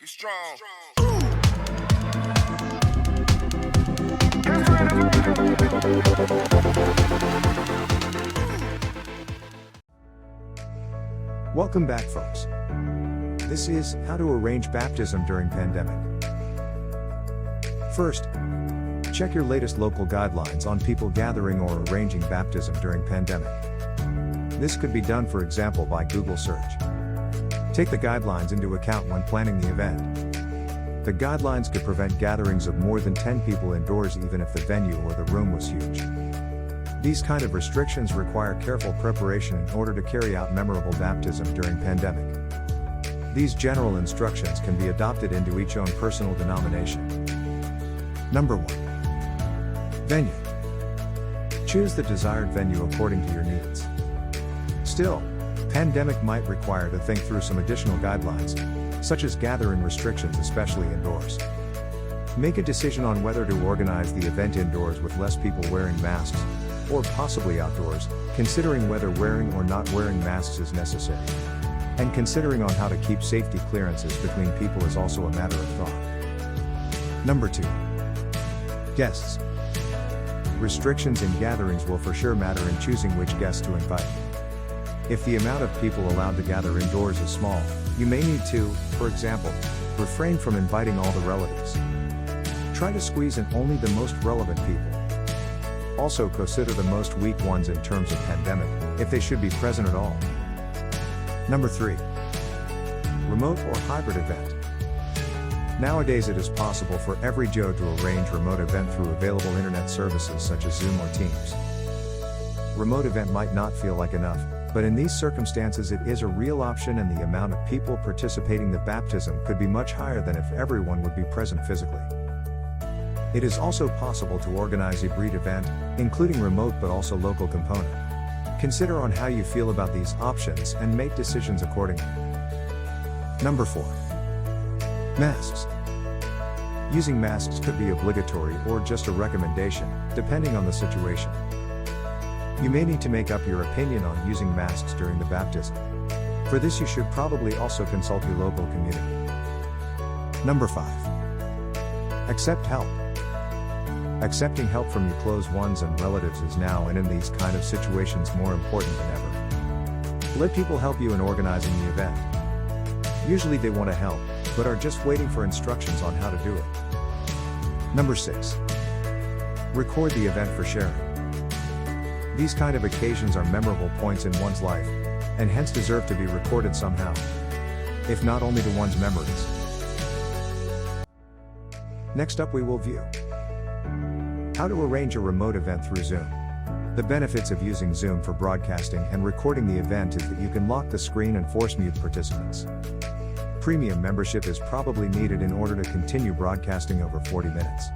Get strong. Welcome back, folks. This is How to Arrange Baptism During Pandemic. First, check your latest local guidelines on people gathering or arranging baptism during pandemic. This could be done, for example, by Google search. Take the guidelines into account when planning the event. The guidelines could prevent gatherings of more than 10 people indoors even if the venue or the room was huge. These kind of restrictions require careful preparation in order to carry out memorable baptism during pandemic. These general instructions can be adopted into each own personal denomination. Number 1. Venue. Choose the desired venue according to your needs. Still, pandemic might require to think through some additional guidelines, such as gathering restrictions, especially indoors. Make a decision on whether to organize the event indoors with less people wearing masks, or possibly outdoors, considering whether wearing or not wearing masks is necessary. And considering on how to keep safety clearances between people is also a matter of thought. Number 2. Guests. Restrictions in gatherings will for sure matter in choosing which guests to invite. If the amount of people allowed to gather indoors is small, you may need to, for example, refrain from inviting all the relatives. Try to squeeze in only the most relevant people. Also consider the most weak ones in terms of pandemic, if they should be present at all. Number 3. Remote or hybrid event. Nowadays it is possible for every Joe to arrange remote event through available internet services such as Zoom or Teams. Remote event might not feel like enough, but in these circumstances it is a real option, and the amount of people participating in the baptism could be much higher than if everyone would be present physically. It is also possible to organize a hybrid event, including remote but also local component. Consider on how you feel about these options and make decisions accordingly. Number 4. Masks. Using masks could be obligatory or just a recommendation, depending on the situation. You may need to make up your opinion on using masks during the baptism. For this you should probably also consult your local community. Number 5. Accept help. Accepting help from your close ones and relatives is now and in these kind of situations more important than ever. Let people help you in organizing the event. Usually they want to help, but are just waiting for instructions on how to do it. Number 6. Record the event for sharing. These kind of occasions are memorable points in one's life, and hence deserve to be recorded somehow, if not only to one's memories. Next up we will view how to arrange a remote event through Zoom. The benefits of using Zoom for broadcasting and recording the event is that you can lock the screen and force mute participants. Premium membership is probably needed in order to continue broadcasting over 40 minutes.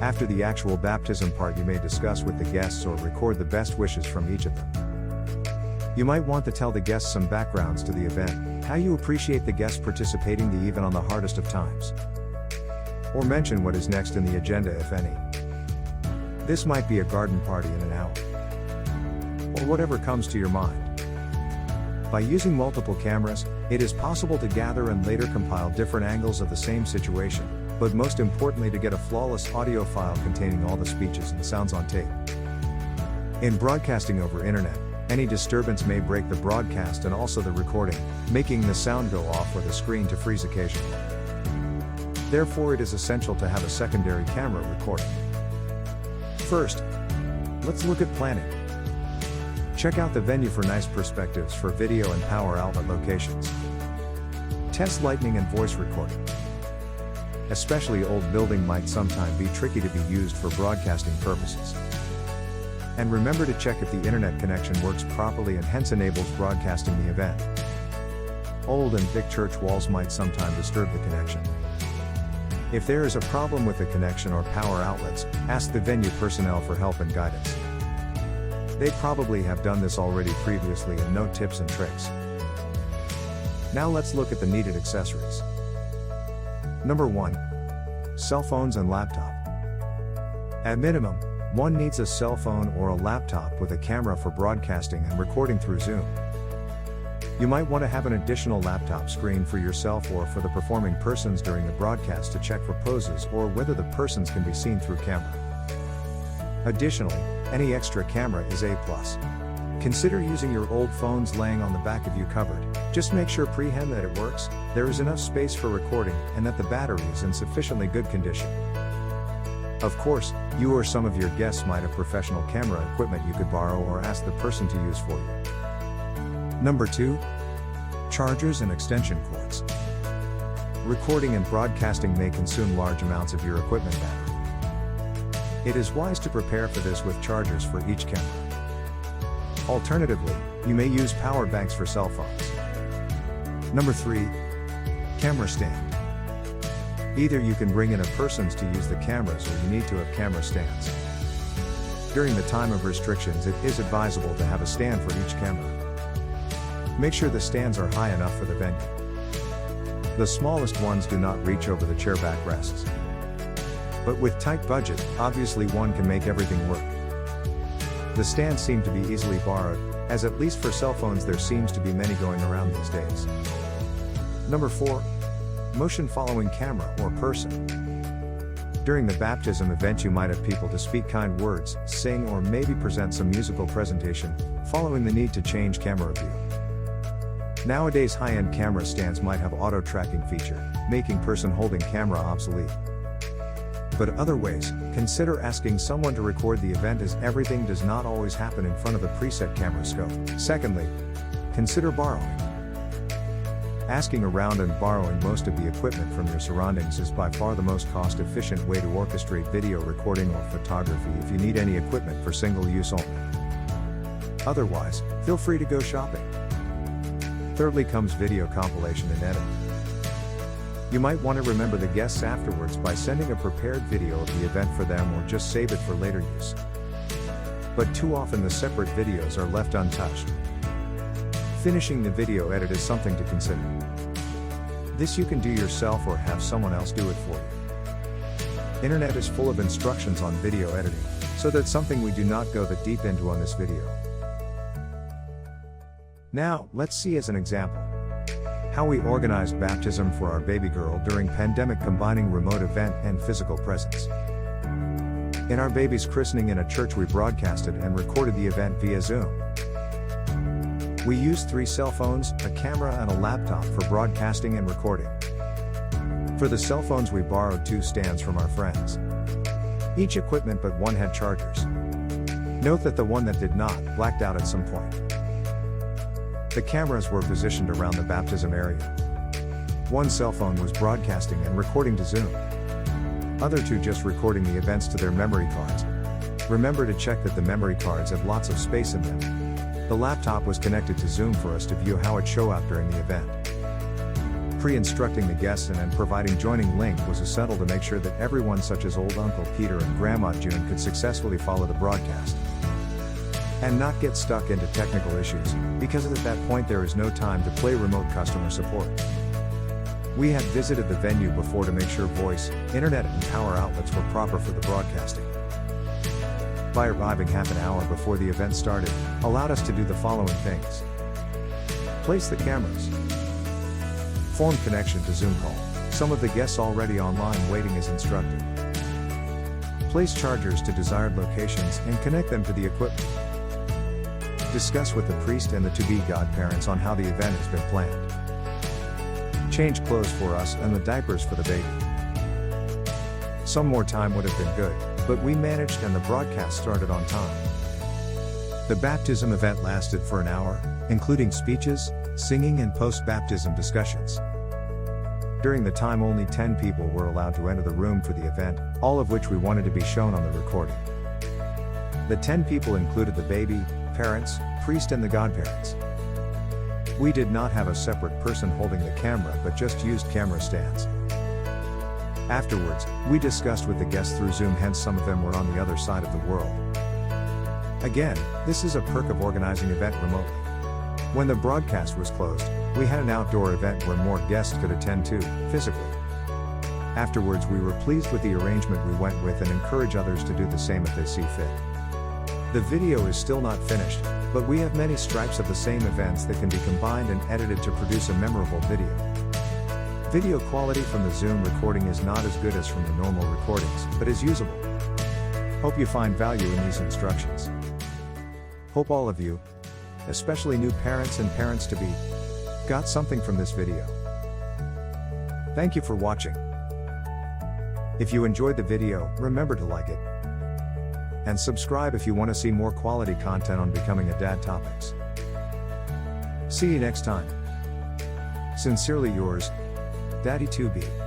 After the actual baptism part you may discuss with the guests or record the best wishes from each of them. You might want to tell the guests some backgrounds to the event, how you appreciate the guests participating even on the hardest of times. Or mention what is next in the agenda if any. This might be a garden party in an hour. Or whatever comes to your mind. By using multiple cameras, it is possible to gather and later compile different angles of the same situation, but most importantly to get a flawless audio file containing all the speeches and sounds on tape. In broadcasting over internet, any disturbance may break the broadcast and also the recording, making the sound go off or the screen to freeze occasionally. Therefore it is essential to have a secondary camera recording. First, let's look at planning. Check out the venue for nice perspectives for video and power outlet locations. Test lighting and voice recording. Especially old building might sometime be tricky to be used for broadcasting purposes. And remember to check if the internet connection works properly and hence enables broadcasting the event. Old and thick church walls might sometime disturb the connection. If there is a problem with the connection or power outlets, ask the venue personnel for help and guidance. They probably have done this already previously and know tips and tricks. Now let's look at the needed accessories. Number 1. Cell phones and laptop. At minimum, one needs a cell phone or a laptop with a camera for broadcasting and recording through Zoom. You might want to have an additional laptop screen for yourself or for the performing persons during the broadcast to check for poses or whether the persons can be seen through camera. Additionally, any extra camera is a plus. Consider using your old phones laying on the back of your cupboard. Just make sure prehand that it works, there is enough space for recording, and that the battery is in sufficiently good condition. Of course, you or some of your guests might have professional camera equipment you could borrow or ask the person to use for you. Number 2. Chargers and extension cords. Recording and broadcasting may consume large amounts of your equipment battery. It is wise to prepare for this with chargers for each camera. Alternatively, you may use power banks for cell phones. Number 3. Camera stand. Either you can bring in a person to use the cameras or you need to have camera stands. During the time of restrictions, it is advisable to have a stand for each camera. Make sure the stands are high enough for the venue. The smallest ones do not reach over the chair backrests. But with tight budget, obviously one can make everything work. The stands seem to be easily borrowed, as at least for cell phones there seems to be many going around these days. Number 4. Motion following camera or person. During the baptism event you might have people to speak kind words, sing or maybe present some musical presentation, following the need to change camera view. Nowadays high-end camera stands might have auto-tracking feature, making person holding camera obsolete. But other ways, consider asking someone to record the event as everything does not always happen in front of the preset camera scope. Secondly, consider borrowing. Asking around and borrowing most of the equipment from your surroundings is by far the most cost-efficient way to orchestrate video recording or photography if you need any equipment for single use only. Otherwise, feel free to go shopping. Thirdly comes video compilation and editing. You might want to remember the guests afterwards by sending a prepared video of the event for them or just save it for later use. But too often the separate videos are left untouched. Finishing the video edit is something to consider. This you can do yourself or have someone else do it for you. Internet is full of instructions on video editing, so that's something we do not go that deep into on this video. Now, let's see as an example how we organized baptism for our baby girl during pandemic, combining remote event and physical presence. In our baby's christening in a church, we broadcasted and recorded the event via Zoom. We used 3 cell phones, a camera and a laptop for broadcasting and recording. For the cell phones we borrowed 2 stands from our friends. Each equipment but one had chargers. Note that the one that did not blacked out at some point. The cameras were positioned around the baptism area. One cell phone was broadcasting and recording to Zoom. Other 2 just recording the events to their memory cards. Remember to check that the memory cards have lots of space in them. The laptop was connected to Zoom for us to view how it show up during the event. Pre-instructing the guests and providing joining link was essential to make sure that everyone such as old Uncle Peter and Grandma June could successfully follow the broadcast and not get stuck into technical issues, because at that point there is no time to play remote customer support. We had visited the venue before to make sure voice, internet and power outlets were proper for the broadcasting. By arriving half an hour before the event started, allowed us to do the following things. Place the cameras. Form connection to Zoom call, some of the guests already online waiting as instructed. Place chargers to desired locations and connect them to the equipment. Discuss with the priest and the to-be godparents on how the event has been planned. Change clothes for us and the diapers for the baby. Some more time would have been good, but we managed and the broadcast started on time. The baptism event lasted for an hour, including speeches, singing and post-baptism discussions. During the time only 10 people were allowed to enter the room for the event, all of which we wanted to be shown on the recording. The 10 people included the baby, parents, priest and the godparents. We did not have a separate person holding the camera but just used camera stands. Afterwards, we discussed with the guests through Zoom, hence some of them were on the other side of the world. Again, this is a perk of organizing event remotely. When the broadcast was closed, we had an outdoor event where more guests could attend to, physically. Afterwards we were pleased with the arrangement we went with and encourage others to do the same if they see fit. The video is still not finished, but we have many stripes of the same events that can be combined and edited to produce a memorable video. Video quality from the Zoom recording is not as good as from the normal recordings, but is usable. Hope you find value in these instructions. Hope all of you, especially new parents and parents-to-be, got something from this video. Thank you for watching. If you enjoyed the video, remember to like it. And subscribe if you want to see more quality content on becoming a dad topics. See you next time. Sincerely yours, Daddy 2B.